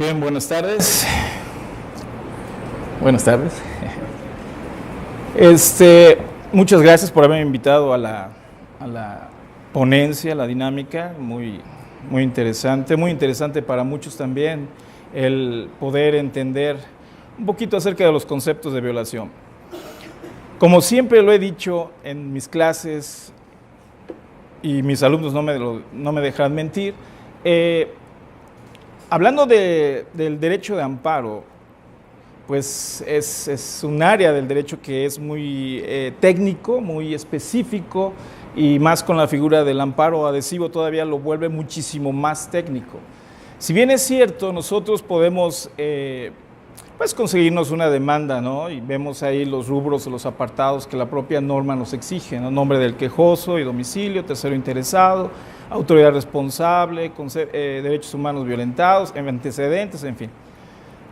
Bien, buenas tardes. Buenas tardes. Muchas gracias por haberme invitado a la ponencia, a la dinámica, muy interesante para muchos también el poder entender un poquito acerca de los conceptos de violación. Como siempre lo he dicho en mis clases, y mis alumnos no me dejarán mentir, hablando del derecho de amparo, pues es un área del derecho que es muy técnico, muy específico, y más con la figura del amparo adhesivo todavía lo vuelve muchísimo más técnico. Si bien es cierto, nosotros podemos pues conseguirnos una demanda, ¿no? Y vemos ahí los rubros o los apartados que la propia norma nos exige, ¿no? Nombre del quejoso y domicilio, tercero interesado, autoridad responsable, derechos humanos violentados, antecedentes, en fin.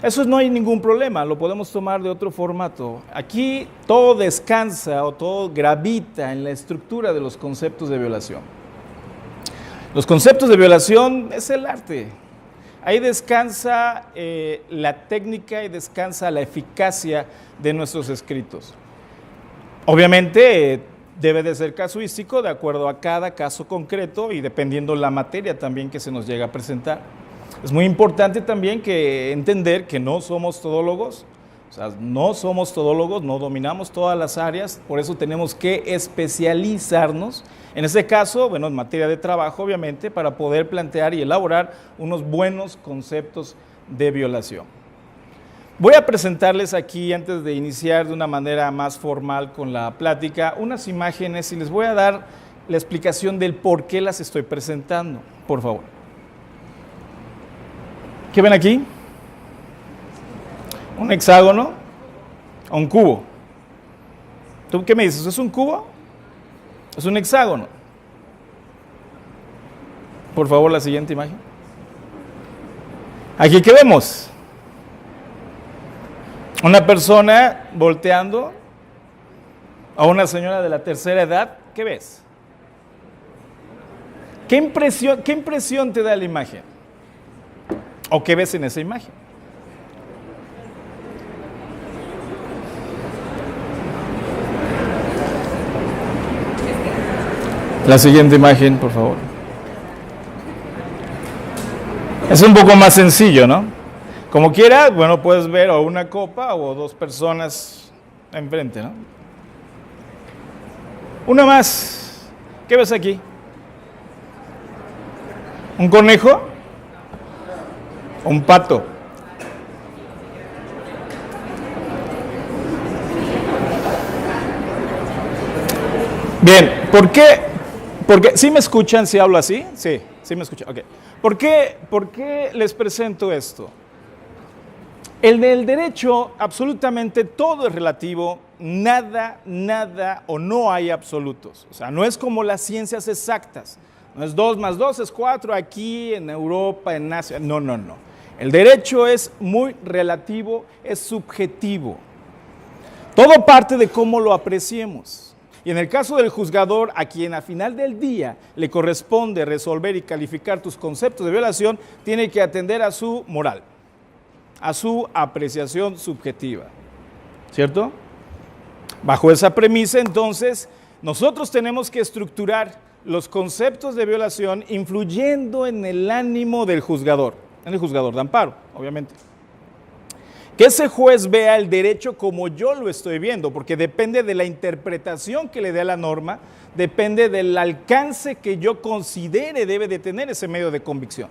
Eso no hay ningún problema, lo podemos tomar de otro formato. Aquí todo descansa o todo gravita en la estructura de los conceptos de violación. Los conceptos de violación es el arte. Ahí descansa la técnica y descansa la eficacia de nuestros escritos. Obviamente debe de ser casuístico de acuerdo a cada caso concreto y dependiendo la materia también que se nos llega a presentar. Es muy importante también entender que no somos todólogos, no dominamos todas las áreas, por eso tenemos que especializarnos, en este caso, bueno, en materia de trabajo, obviamente, para poder plantear y elaborar unos buenos conceptos de violación. Voy a presentarles aquí, antes de iniciar de una manera más formal con la plática, unas imágenes y les voy a dar la explicación del por qué las estoy presentando, por favor. ¿Qué ven aquí? ¿Un hexágono o un cubo? ¿Tú qué me dices? ¿Es un cubo? ¿Es un hexágono? Por favor, la siguiente imagen. Aquí, ¿qué vemos? Una persona volteando a una señora de la tercera edad. ¿Qué ves? ¿Qué impresión te da la imagen? ¿O qué ves en esa imagen? La siguiente imagen, por favor. Es un poco más sencillo, ¿no? Como quieras, bueno, puedes ver o una copa o dos personas enfrente, ¿no? Una más. ¿Qué ves aquí? ¿Un conejo? ¿Un pato? Bien, ¿por qué? Porque, ¿sí me escuchan si hablo así? Sí me escuchan, ok. ¿Por qué les presento esto? En el derecho, absolutamente todo es relativo, nada o no hay absolutos. O sea, no es como las ciencias exactas. No es 2 más 2 es 4 aquí, en Europa, en Asia. No. El derecho es muy relativo, es subjetivo. Todo parte de cómo lo apreciemos. Y en el caso del juzgador, a quien al final del día le corresponde resolver y calificar tus conceptos de violación, tiene que atender a su moral, a su apreciación subjetiva, ¿cierto? Bajo esa premisa, entonces, nosotros tenemos que estructurar los conceptos de violación influyendo en el ánimo del juzgador, en el juzgador de amparo, obviamente. Que ese juez vea el derecho como yo lo estoy viendo, porque depende de la interpretación que le dé a la norma, depende del alcance que yo considere debe de tener ese medio de convicción.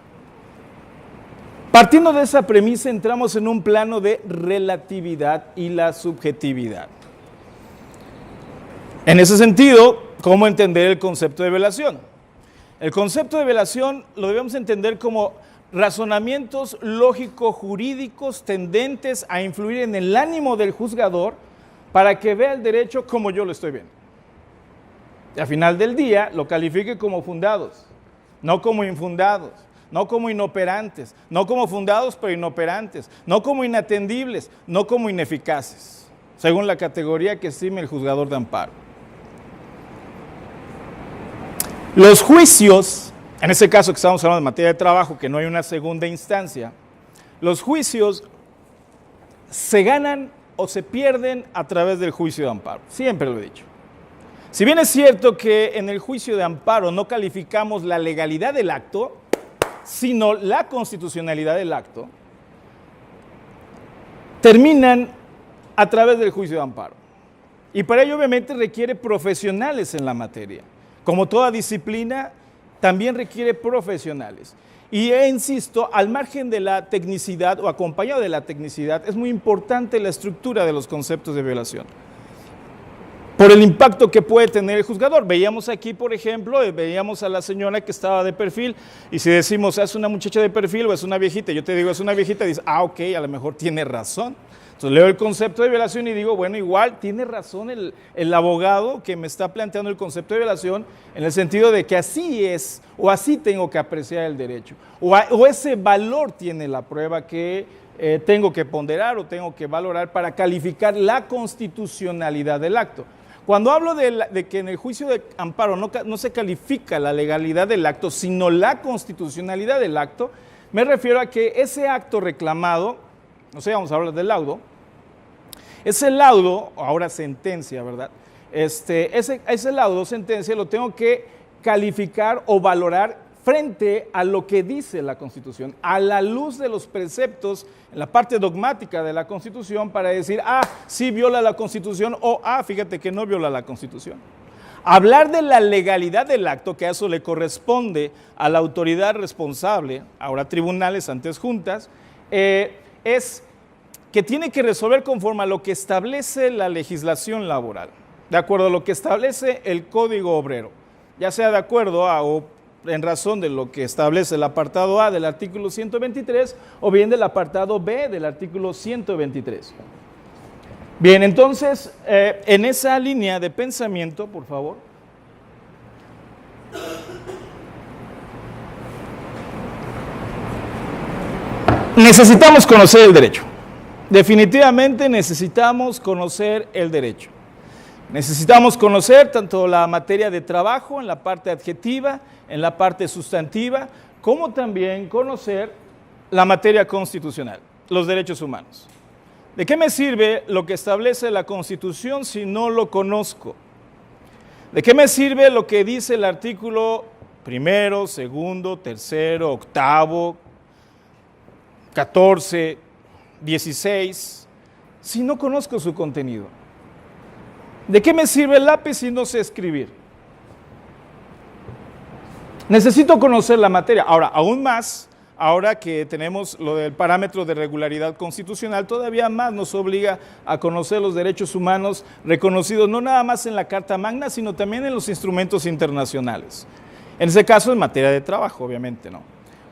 Partiendo de esa premisa, entramos en un plano de relatividad y la subjetividad. En ese sentido, ¿cómo entender el concepto de violación? El concepto de violación lo debemos entender como razonamientos lógico-jurídicos tendentes a influir en el ánimo del juzgador para que vea el derecho como yo lo estoy viendo. Y al final del día lo califique como fundados, no como infundados, no como inoperantes, no como fundados pero inoperantes, no como inatendibles, no como ineficaces, según la categoría que estime el juzgador de amparo. Los juicios, en ese caso que estamos hablando de materia de trabajo, que no hay una segunda instancia, Los juicios se ganan o se pierden a través del juicio de amparo. Siempre lo he dicho. Si bien es cierto que en el juicio de amparo no calificamos la legalidad del acto, sino la constitucionalidad del acto, terminan a través del juicio de amparo. Y para ello obviamente requiere profesionales en la materia. Como toda disciplina, también requiere profesionales. Y insisto, al margen de la tecnicidad o acompañado de la tecnicidad, es muy importante la estructura de los conceptos de violación, por el impacto que puede tener el juzgador. Veíamos aquí, por ejemplo, veíamos a la señora que estaba de perfil, y si decimos, ¿es una muchacha de perfil o es una viejita? Yo te digo, es una viejita, y dices, ok, a lo mejor tiene razón. Entonces leo el concepto de violación y digo, bueno, igual tiene razón el abogado que me está planteando el concepto de violación, en el sentido de que así es, o así tengo que apreciar el derecho, o ese valor tiene la prueba que tengo que ponderar o tengo que valorar para calificar la constitucionalidad del acto. Cuando hablo de que en el juicio de amparo no se califica la legalidad del acto, sino la constitucionalidad del acto, me refiero a que ese acto reclamado, no sé, vamos a hablar del laudo, ese laudo, ahora sentencia, ¿verdad? Ese laudo, sentencia, lo tengo que calificar o valorar frente a lo que dice la Constitución, a la luz de los preceptos en la parte dogmática de la Constitución, para decir, sí viola la Constitución, o fíjate que no viola la Constitución. Hablar de la legalidad del acto, que a eso le corresponde a la autoridad responsable, ahora tribunales, antes juntas, es que tiene que resolver conforme a lo que establece la legislación laboral, de acuerdo a lo que establece el Código Obrero, ya sea de acuerdo o en razón de lo que establece el apartado A del artículo 123 o bien del apartado B del artículo 123. Bien, entonces, en esa línea de pensamiento, por favor. Necesitamos conocer el derecho. Definitivamente necesitamos conocer el derecho. Necesitamos conocer tanto la materia de trabajo en la parte adjetiva, en la parte sustantiva, como también conocer la materia constitucional, los derechos humanos. ¿De qué me sirve lo que establece la Constitución si no lo conozco? ¿De qué me sirve lo que dice el artículo 1, 2, 3, 8, 14, 16, si no conozco su contenido? ¿De qué me sirve el lápiz si no sé escribir? Necesito conocer la materia. Ahora, aún más, ahora que tenemos lo del parámetro de regularidad constitucional, todavía más nos obliga a conocer los derechos humanos reconocidos no nada más en la Carta Magna, sino también en los instrumentos internacionales. En ese caso, en materia de trabajo, obviamente, ¿no?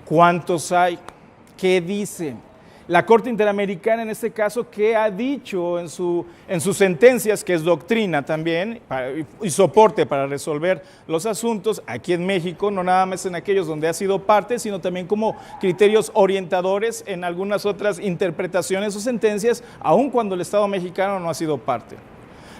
¿Cuántos hay? ¿Qué dicen? La Corte Interamericana, en este caso, ¿qué ha dicho en sus sentencias, que es doctrina también y soporte para resolver los asuntos aquí en México, no nada más en aquellos donde ha sido parte, sino también como criterios orientadores en algunas otras interpretaciones o sentencias, aun cuando el Estado mexicano no ha sido parte?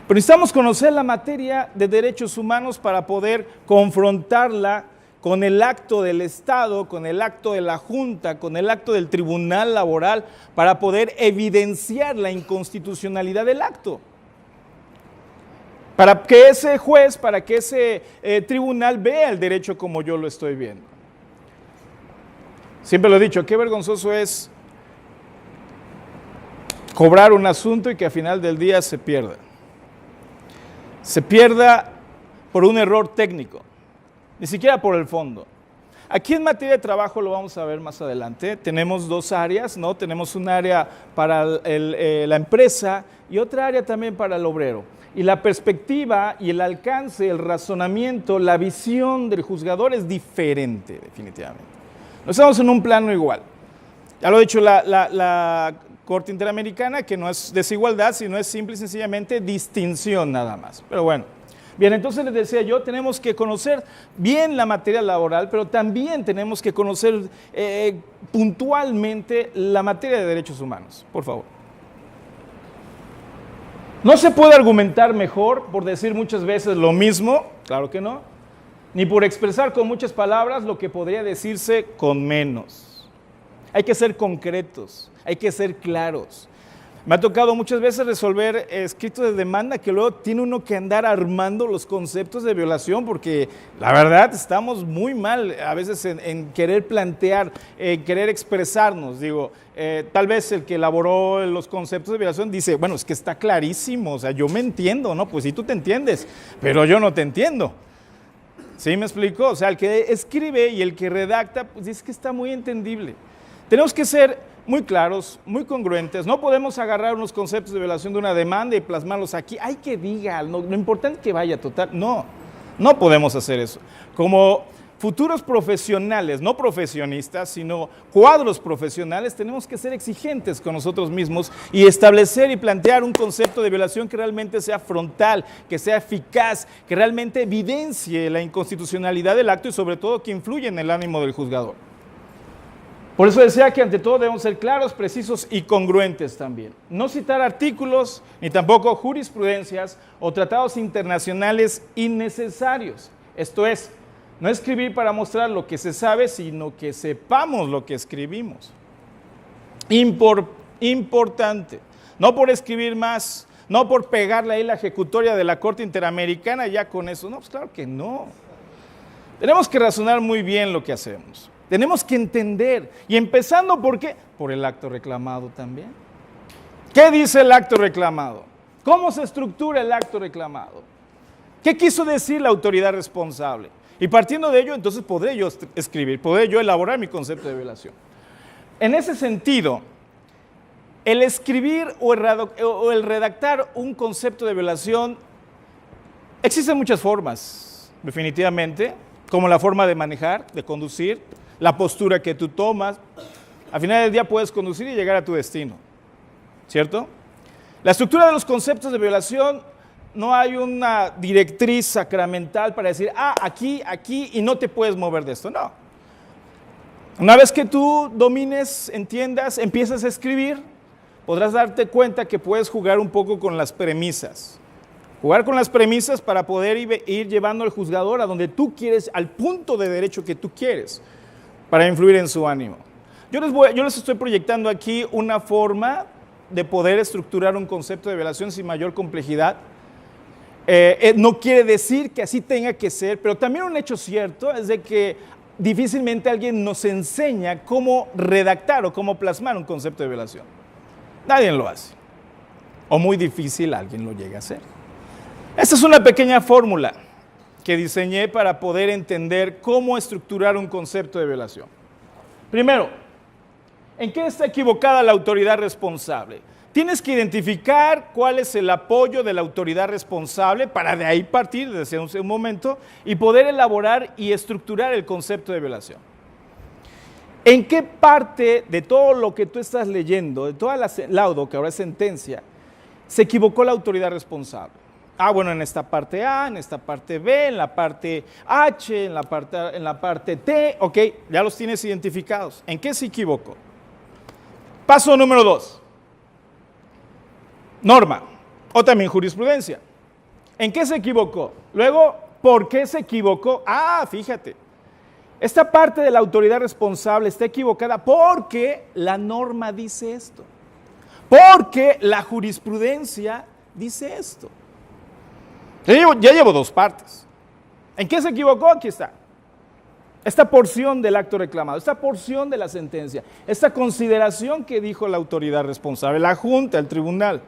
Pero necesitamos conocer la materia de derechos humanos para poder confrontarla con el acto del Estado, con el acto de la Junta, con el acto del Tribunal Laboral, para poder evidenciar la inconstitucionalidad del acto. Para que ese juez, para que ese tribunal vea el derecho como yo lo estoy viendo. Siempre lo he dicho, qué vergonzoso es cobrar un asunto y que al final del día se pierda. Se pierda por un error técnico. Ni siquiera por el fondo. Aquí en materia de trabajo, lo vamos a ver más adelante, tenemos dos áreas, ¿no? Tenemos un área para la empresa y otra área también para el obrero. Y la perspectiva y el alcance, el razonamiento, la visión del juzgador es diferente, definitivamente. No estamos en un plano igual. Ya lo ha dicho la Corte Interamericana, que no es desigualdad, sino es simple y sencillamente distinción nada más. Pero bueno. Bien, entonces les decía yo, tenemos que conocer bien la materia laboral, pero también tenemos que conocer puntualmente la materia de derechos humanos. Por favor. No se puede argumentar mejor por decir muchas veces lo mismo, claro que no, ni por expresar con muchas palabras lo que podría decirse con menos. Hay que ser concretos, hay que ser claros. Me ha tocado muchas veces resolver escritos de demanda que luego tiene uno que andar armando los conceptos de violación porque la verdad estamos muy mal a veces en querer plantear, en querer expresarnos. Digo, tal vez el que elaboró los conceptos de violación dice, bueno, es que está clarísimo, o sea, yo me entiendo, ¿no? Pues sí, tú te entiendes, pero yo no te entiendo. ¿Sí me explico? O sea, el que escribe y el que redacta, pues dice que está muy entendible. Tenemos que ser muy claros, muy congruentes. No podemos agarrar unos conceptos de violación de una demanda y plasmarlos aquí. Hay que diga, no, lo importante es que vaya total. No, no podemos hacer eso. Como futuros profesionales, no profesionistas, sino cuadros profesionales, tenemos que ser exigentes con nosotros mismos y establecer y plantear un concepto de violación que realmente sea frontal, que sea eficaz, que realmente evidencie la inconstitucionalidad del acto y sobre todo que influya en el ánimo del juzgador. Por eso decía que ante todo debemos ser claros, precisos y congruentes también. No citar artículos, ni tampoco jurisprudencias o tratados internacionales innecesarios. Esto es, no escribir para mostrar lo que se sabe, sino que sepamos lo que escribimos. Importante. No por escribir más, no por pegarle ahí la ejecutoria de la Corte Interamericana, ya con eso. No, pues claro que no. Tenemos que razonar muy bien lo que hacemos. Tenemos que entender, y empezando ¿por qué? Por el acto reclamado también. ¿Qué dice el acto reclamado? ¿Cómo se estructura el acto reclamado? ¿Qué quiso decir la autoridad responsable? Y partiendo de ello, entonces podré yo escribir, podré yo elaborar mi concepto de violación. En ese sentido, el escribir o el redactar un concepto de violación, existen muchas formas, definitivamente, como la forma de manejar, de conducir, la postura que tú tomas. Al final del día puedes conducir y llegar a tu destino, ¿cierto? La estructura de los conceptos de violación, no hay una directriz sacramental para decir, aquí, y no te puedes mover de esto, no. Una vez que tú domines, entiendas, empiezas a escribir, podrás darte cuenta que puedes jugar un poco con las premisas. Jugar con las premisas para poder ir llevando al juzgador a donde tú quieres, al punto de derecho que tú quieres, para influir en su ánimo. Yo les estoy proyectando aquí una forma de poder estructurar un concepto de violación sin mayor complejidad. No quiere decir que así tenga que ser, pero también un hecho cierto es de que difícilmente alguien nos enseña cómo redactar o cómo plasmar un concepto de violación. Nadie lo hace. O muy difícil alguien lo llega a hacer. Esta es una pequeña fórmula que diseñé para poder entender cómo estructurar un concepto de violación. Primero, ¿en qué está equivocada la autoridad responsable? Tienes que identificar cuál es el apoyo de la autoridad responsable para de ahí partir desde un momento y poder elaborar y estructurar el concepto de violación. ¿En qué parte de todo lo que tú estás leyendo, de toda la laudo, que ahora es sentencia, se equivocó la autoridad responsable? Bueno, en esta parte A, en esta parte B, en la parte H, en la parte T, ok, ya los tienes identificados. ¿En qué se equivocó? Paso número 2. Norma, o también jurisprudencia. ¿En qué se equivocó? Luego, ¿por qué se equivocó? Fíjate, esta parte de la autoridad responsable está equivocada porque la norma dice esto, porque la jurisprudencia dice esto. Ya llevo dos partes. ¿En qué se equivocó? Aquí está. Esta porción del acto reclamado, esta porción de la sentencia, esta consideración que dijo la autoridad responsable, la Junta, el tribunal.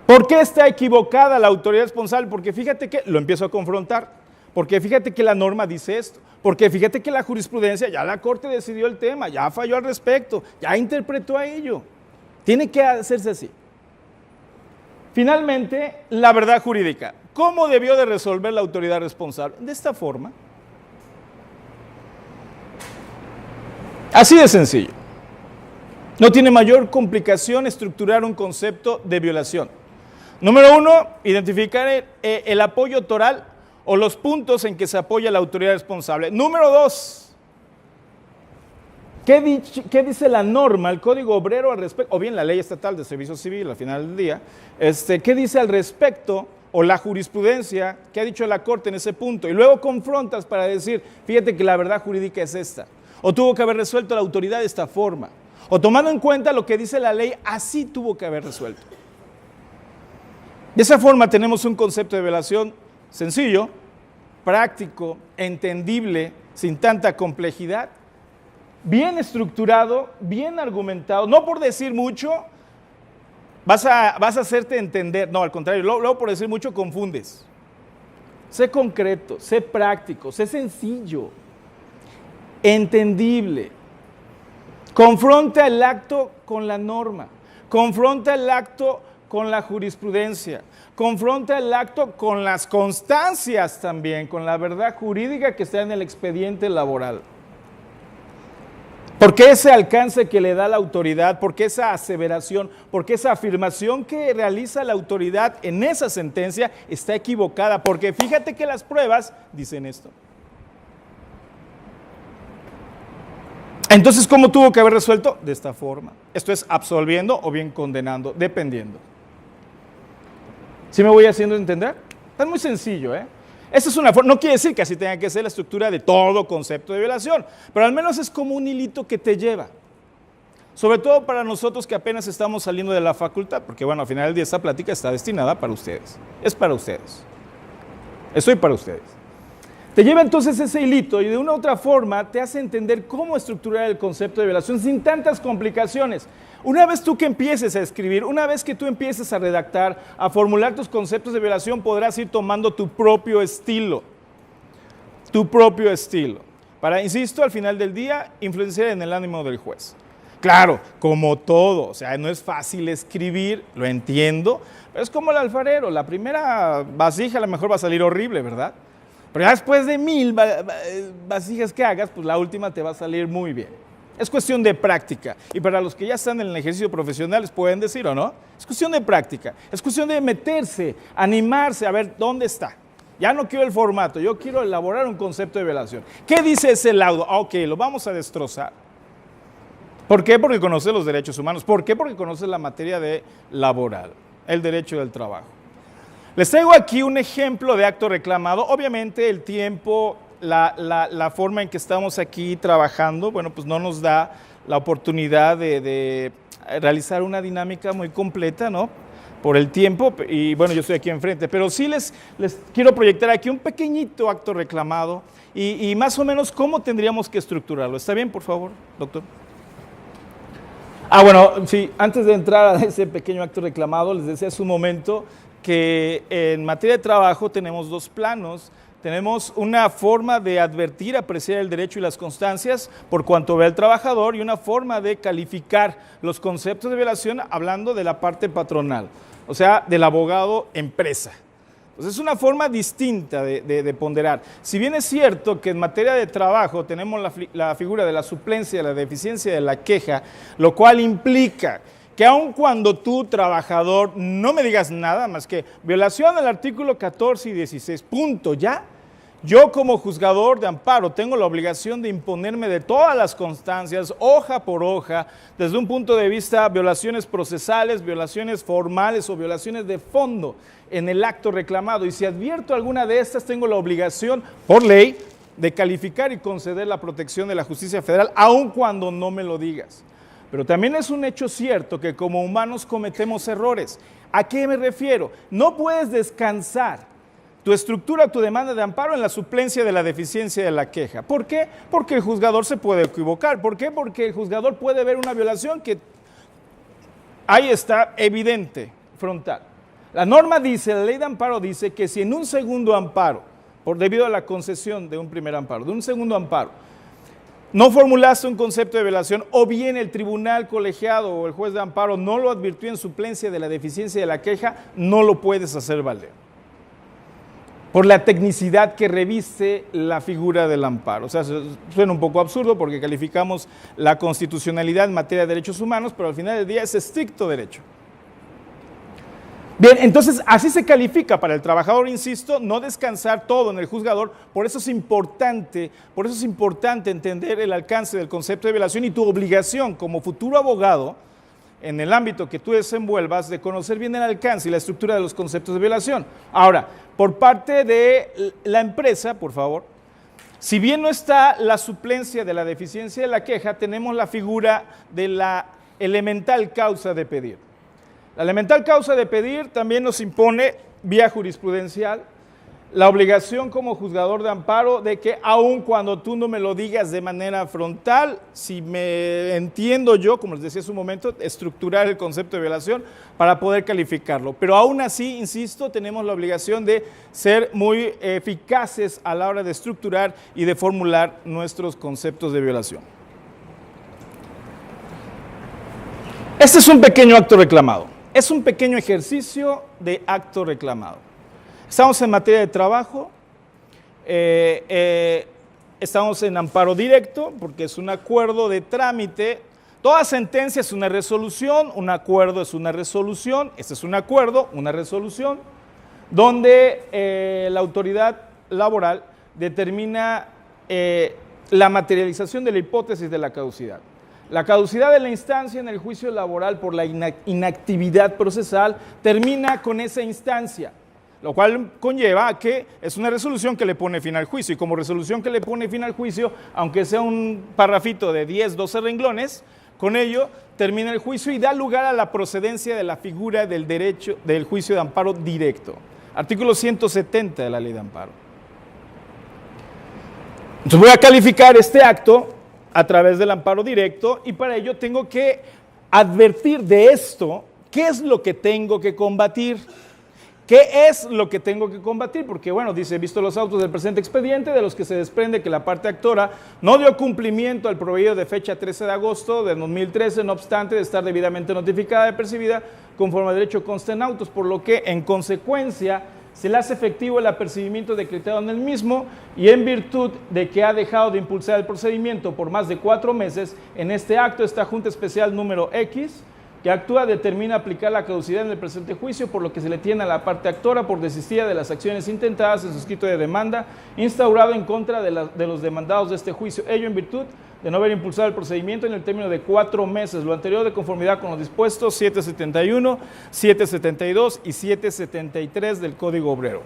¿Por qué está equivocada la autoridad responsable? Porque fíjate que, lo empiezo a confrontar, porque fíjate que la norma dice esto, porque fíjate que la jurisprudencia, ya la Corte decidió el tema, ya falló al respecto, ya interpretó a ello. Tiene que hacerse así. Finalmente, la verdad jurídica. ¿Cómo debió de resolver la autoridad responsable? De esta forma. Así de sencillo. No tiene mayor complicación estructurar un concepto de violación. Número 1, identificar el apoyo toral o los puntos en que se apoya la autoridad responsable. Número 2, ¿qué dice la norma, el Código Obrero al respecto, o bien la Ley Estatal de Servicio Civil al final del día? ¿Qué dice al respecto, o la jurisprudencia, qué ha dicho la Corte en ese punto? Y luego confrontas para decir, fíjate que la verdad jurídica es esta. o tuvo que haber resuelto la autoridad de esta forma, o tomando en cuenta lo que dice la ley, así tuvo que haber resuelto. De esa forma tenemos un concepto de violación sencillo, práctico, entendible, sin tanta complejidad, bien estructurado, bien argumentado, no por decir mucho vas a hacerte entender, no, al contrario, luego por decir mucho confundes. Sé concreto, sé práctico, sé sencillo, entendible. Confronta el acto con la norma, confronta el acto con la jurisprudencia, confronta el acto con las constancias también, con la verdad jurídica que está en el expediente laboral. ¿Por qué ese alcance que le da la autoridad? ¿Por qué esa aseveración? ¿Por qué esa afirmación que realiza la autoridad en esa sentencia está equivocada? Porque fíjate que las pruebas dicen esto. Entonces, ¿cómo tuvo que haber resuelto? De esta forma. Esto es absolviendo o bien condenando, dependiendo. ¿Sí me voy haciendo entender? Es muy sencillo, ¿eh? Esa es una forma, no quiere decir que así tenga que ser la estructura de todo concepto de violación, pero al menos es como un hilito que te lleva. Sobre todo para nosotros que apenas estamos saliendo de la facultad, porque bueno, al final del día esta plática está destinada para ustedes. Es para ustedes. Estoy para ustedes. Te lleva entonces ese hilito y de una u otra forma te hace entender cómo estructurar el concepto de violación sin tantas complicaciones. Una vez tú que empieces a escribir, una vez que tú empieces a redactar, a formular tus conceptos de violación, podrás ir tomando tu propio estilo. Tu propio estilo. Para, insisto, al final del día, influenciar en el ánimo del juez. Claro, como todo, o sea, no es fácil escribir, lo entiendo, pero es como el alfarero, la primera vasija a lo mejor va a salir horrible, ¿verdad? Pero ya después de 1000 vasijas que hagas, pues la última te va a salir muy bien. Es cuestión de práctica. Y para los que ya están en el ejercicio profesional, les pueden decir o no, es cuestión de práctica. Es cuestión de meterse, animarse, a ver dónde está. Ya no quiero el formato, yo quiero elaborar un concepto de violación. ¿Qué dice ese laudo? Ok, lo vamos a destrozar. ¿Por qué? Porque conoce los derechos humanos. ¿Por qué? Porque conoce la materia laboral, el derecho del trabajo. Les traigo aquí un ejemplo de acto reclamado. Obviamente el tiempo, la forma en que estamos aquí trabajando, bueno, pues no nos da la oportunidad de realizar una dinámica muy completa, ¿no? Por el tiempo, y bueno, yo estoy aquí enfrente, pero sí les quiero proyectar aquí un pequeñito acto reclamado y más o menos cómo tendríamos que estructurarlo. ¿Está bien, por favor, doctor? Bueno, sí, antes de entrar a ese pequeño acto reclamado, les decía hace un momento que en materia de trabajo tenemos dos planos. Tenemos una forma de advertir, apreciar el derecho y las constancias por cuanto ve al trabajador y una forma de calificar los conceptos de violación hablando de la parte patronal, o sea, del abogado empresa. Entonces es una forma distinta de ponderar. Si bien es cierto que en materia de trabajo tenemos la figura de la suplencia, de la deficiencia, de la queja, lo cual implica que aun cuando tú, trabajador, no me digas nada más que violación al artículo 14 y 16, punto, ya, yo como juzgador de amparo tengo la obligación de imponerme de todas las constancias, hoja por hoja, desde un punto de vista violaciones procesales, violaciones formales o violaciones de fondo en el acto reclamado. Y si advierto alguna de estas, tengo la obligación, por ley, de calificar y conceder la protección de la justicia federal, aun cuando no me lo digas. Pero también es un hecho cierto que como humanos cometemos errores. ¿A qué me refiero? No puedes descansar tu estructura, tu demanda de amparo en la suplencia de la deficiencia de la queja. ¿Por qué? Porque el juzgador se puede equivocar. ¿Por qué? Porque el juzgador puede ver una violación que ahí está evidente, frontal. La norma dice, la ley de amparo dice que si en un segundo amparo, debido a la concesión de un primer amparo, de un segundo amparo, no formulaste un concepto de violación o bien el tribunal colegiado o el juez de amparo no lo advirtió en suplencia de la deficiencia de la queja, no lo puedes hacer valer. Por la tecnicidad que reviste la figura del amparo. O sea, suena un poco absurdo porque calificamos la constitucionalidad en materia de derechos humanos, pero al final del día es estricto derecho. Bien, entonces así se califica para el trabajador, insisto, no descansar todo en el juzgador. Por eso es importante entender el alcance del concepto de violación y tu obligación como futuro abogado en el ámbito que tú desenvuelvas de conocer bien el alcance y la estructura de los conceptos de violación. Ahora, por parte de la empresa, por favor, Si bien no está la suplencia de la deficiencia de la queja, tenemos la figura de la elemental causa de pedir. La elemental causa de pedir también nos impone, vía jurisprudencial, la obligación como juzgador de amparo de que aun cuando tú no me lo digas de manera frontal, si me entiendo yo, como les decía hace un momento, estructurar el concepto de violación para poder calificarlo. Pero aún así, insisto, tenemos la obligación de ser muy eficaces a la hora de estructurar y de formular nuestros conceptos de violación. Este es un pequeño acto reclamado. Es un pequeño ejercicio de acto reclamado. Estamos en materia de trabajo, estamos en amparo directo, porque es un acuerdo de trámite. Toda sentencia es una resolución, un acuerdo es una resolución, este es un acuerdo, una resolución, donde la autoridad laboral determina la materialización de la hipótesis de la caducidad. La caducidad de la instancia en el juicio laboral por la inactividad procesal termina con esa instancia, lo cual conlleva a que es una resolución que le pone fin al juicio, y como resolución que le pone fin al juicio, aunque sea un parrafito de 10, 12 renglones, con ello termina el juicio y da lugar a la procedencia de la figura del derecho del juicio de amparo directo. Artículo 170 de la Ley de Amparo. Entonces voy a calificar este acto a través del amparo directo, y para ello tengo que advertir de esto qué es lo que tengo que combatir. ¿Qué es lo que tengo que combatir? Porque, bueno, dice, visto los autos del presente expediente, de los que se desprende que la parte actora no dio cumplimiento al proveído de fecha 13 de agosto de 2013, no obstante de estar debidamente notificada y percibida conforme al derecho consta en autos, por lo que, en consecuencia, se le hace efectivo el apercibimiento decretado en el mismo, y en virtud de que ha dejado de impulsar el procedimiento por más de 4 meses, en este acto esta Junta Especial número X, que actúa, determina aplicar la caducidad en el presente juicio, por lo que se le tiene a la parte actora por desistida de las acciones intentadas en su escrito de demanda instaurado en contra de los demandados de este juicio, ello en virtud de no haber impulsado el procedimiento en el término de 4 meses, lo anterior de conformidad con los dispuestos 771, 772 y 773 del Código Obrero.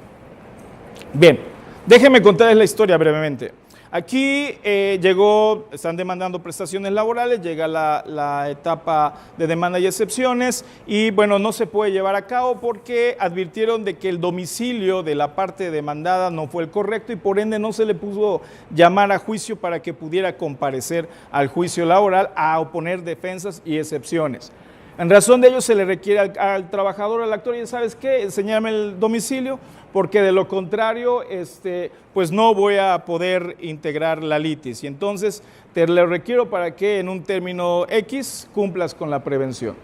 Bien, déjenme contarles la historia brevemente. Aquí están demandando prestaciones laborales, llega la etapa de demanda y excepciones, y bueno, no se puede llevar a cabo porque advirtieron de que el domicilio de la parte demandada no fue el correcto, y por ende no se le pudo llamar a juicio para que pudiera comparecer al juicio laboral a oponer defensas y excepciones. En razón de ello se le requiere al trabajador, al actor, y ¿sabes qué? Enséñame el domicilio, porque de lo contrario, pues no voy a poder integrar la litis. Y entonces te lo requiero para que en un término X cumplas con la prevención.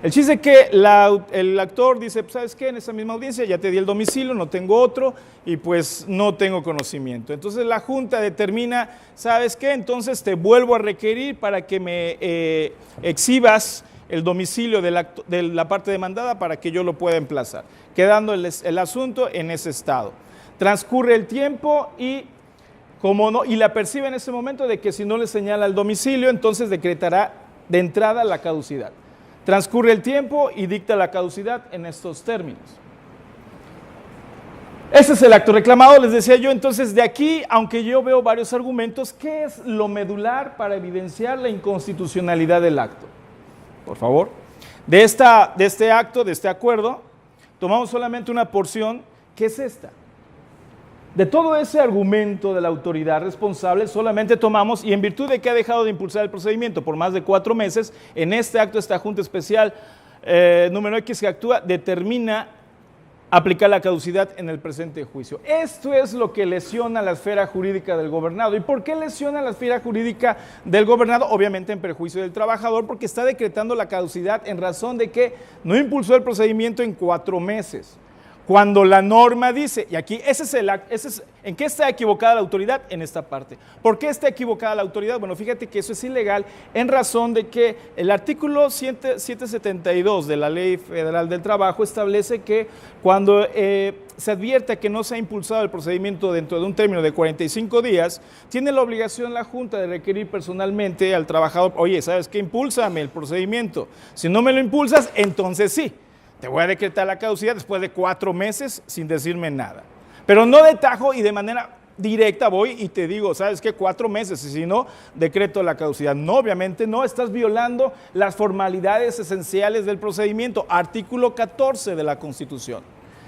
El chiste es que el actor dice, ¿sabes qué? En esa misma audiencia ya te di el domicilio, no tengo otro, y pues no tengo conocimiento. Entonces la Junta determina, ¿sabes qué? Entonces te vuelvo a requerir para que me exhibas el domicilio de la parte demandada para que yo lo pueda emplazar, quedando el asunto en ese estado. Transcurre el tiempo y la percibe en ese momento de que si no le señala el domicilio, entonces decretará de entrada la caducidad. Transcurre el tiempo y dicta la caducidad en estos términos. Ese es el acto reclamado, les decía yo. Entonces, de aquí, aunque yo veo varios argumentos, ¿qué es lo medular para evidenciar la inconstitucionalidad del acto? Por favor, de este acto, de este acuerdo, tomamos solamente una porción, que es esta. De todo ese argumento de la autoridad responsable, solamente tomamos, y en virtud de que ha dejado de impulsar el procedimiento por más de 4 meses, en este acto esta Junta Especial número X que actúa, determina aplicar la caducidad en el presente juicio. Esto es lo que lesiona la esfera jurídica del gobernado. ¿Y por qué lesiona la esfera jurídica del gobernado? Obviamente en perjuicio del trabajador, porque está decretando la caducidad en razón de que no impulsó el procedimiento en 4 meses. Cuando la norma dice, y aquí ¿en qué está equivocada la autoridad? En esta parte. ¿Por qué está equivocada la autoridad? Bueno, fíjate que eso es ilegal en razón de que el artículo 772 de la Ley Federal del Trabajo establece que cuando se advierte que no se ha impulsado el procedimiento dentro de un término de 45 días, tiene la obligación la Junta de requerir personalmente al trabajador, oye, ¿sabes qué? Impúlsame el procedimiento. Si no me lo impulsas, entonces sí. Te voy a decretar la caducidad después de 4 meses sin decirme nada. Pero no de tajo y de manera directa voy y te digo, ¿sabes qué? 4 meses, y si no, decreto la caducidad. No, obviamente no, estás violando las formalidades esenciales del procedimiento, artículo 14 de la Constitución.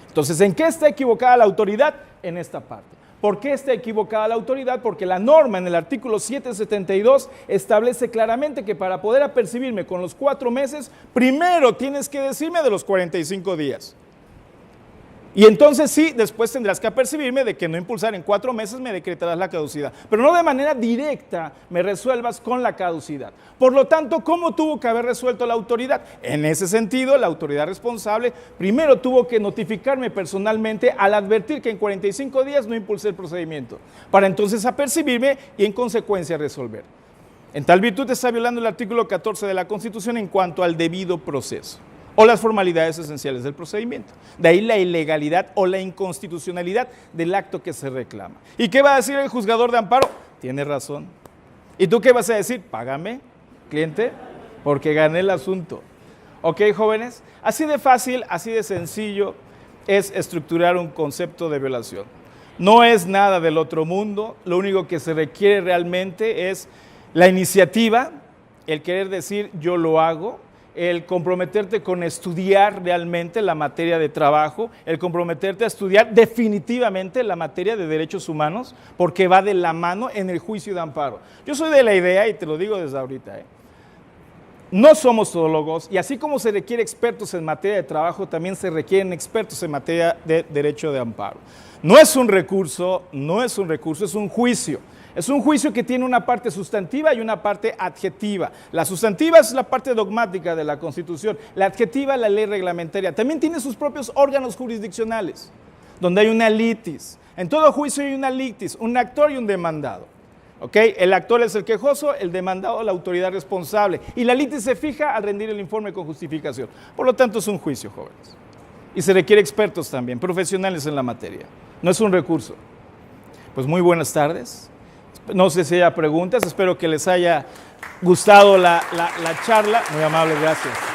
Entonces, ¿en qué está equivocada la autoridad? En esta parte. ¿Por qué está equivocada la autoridad? Porque la norma en el artículo 772 establece claramente que para poder apercibirme con los 4 meses, primero tienes que decirme de los 45 días. Y entonces sí, después tendrás que apercibirme de que no impulsar en 4 meses me decretarás la caducidad. Pero no de manera directa me resuelvas con la caducidad. Por lo tanto, ¿cómo tuvo que haber resuelto la autoridad? En ese sentido, la autoridad responsable primero tuvo que notificarme personalmente al advertir que en 45 días no impulsé el procedimiento, para entonces apercibirme y en consecuencia resolver. En tal virtud está violando el artículo 14 de la Constitución en cuanto al debido proceso o las formalidades esenciales del procedimiento. De ahí la ilegalidad o la inconstitucionalidad del acto que se reclama. ¿Y qué va a decir el juzgador de amparo? Tiene razón. ¿Y tú qué vas a decir? Págame, cliente, porque gané el asunto. ¿Ok, jóvenes? Así de fácil, así de sencillo es estructurar un concepto de violación. No es nada del otro mundo, lo único que se requiere realmente es la iniciativa, el querer decir yo lo hago, el comprometerte con estudiar realmente la materia de trabajo, el comprometerte a estudiar definitivamente la materia de derechos humanos, porque va de la mano en el juicio de amparo. Yo soy de la idea, y te lo digo desde ahorita, no somos todólogos, y así como se requiere expertos en materia de trabajo, también se requieren expertos en materia de derecho de amparo. No es un recurso, es un juicio. Es un juicio que tiene una parte sustantiva y una parte adjetiva. La sustantiva es la parte dogmática de la Constitución, la adjetiva la ley reglamentaria. También tiene sus propios órganos jurisdiccionales, donde hay una litis. En todo juicio hay una litis, un actor y un demandado. ¿Okay? El actor es el quejoso, el demandado la autoridad responsable. Y la litis se fija al rendir el informe con justificación. Por lo tanto, es un juicio, jóvenes. Y se requiere expertos también, profesionales en la materia. No es un recurso. Pues muy buenas tardes. No sé si haya preguntas, espero que les haya gustado la charla. Muy amable, gracias.